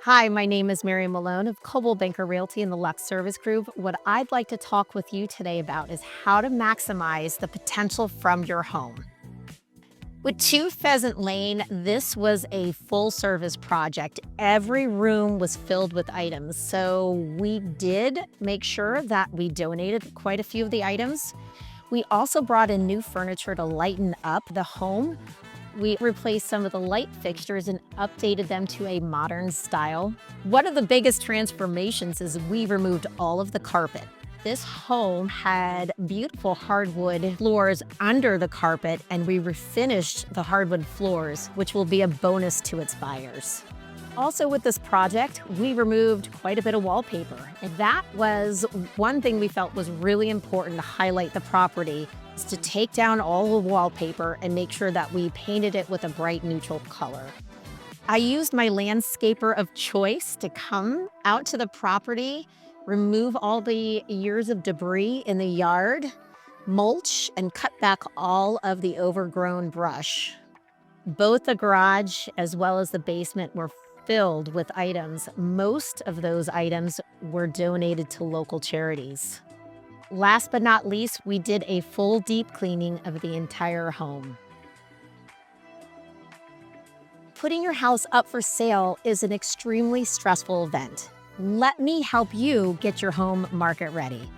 Hi, my name is Mary Malone of Coldwell Banker Realty in the Lux Service Group. What I'd like to talk with you today about is how to maximize the potential from your home. With 2 Pheasant Lane, this was a full-service project. Every room was filled with items, so we did make sure that we donated quite a few of the items. We also brought in new furniture to lighten up the home. We replaced some of the light fixtures and updated them to a modern style. One of the biggest transformations is we removed all of the carpet. This home had beautiful hardwood floors under the carpet, and we refinished the hardwood floors, which will be a bonus to its buyers. Also with this project, we removed quite a bit of wallpaper. And that was one thing we felt was really important to highlight the property, is to take down all the wallpaper and make sure that we painted it with a bright neutral color. I used my landscaper of choice to come out to the property, remove all the years of debris in the yard, mulch, and cut back all of the overgrown brush. Both the garage as well as the basement were filled with items. Most of those items were donated to local charities. Last but not least, we did a full deep cleaning of the entire home. Putting your house up for sale is an extremely stressful event. Let me help you get your home market ready.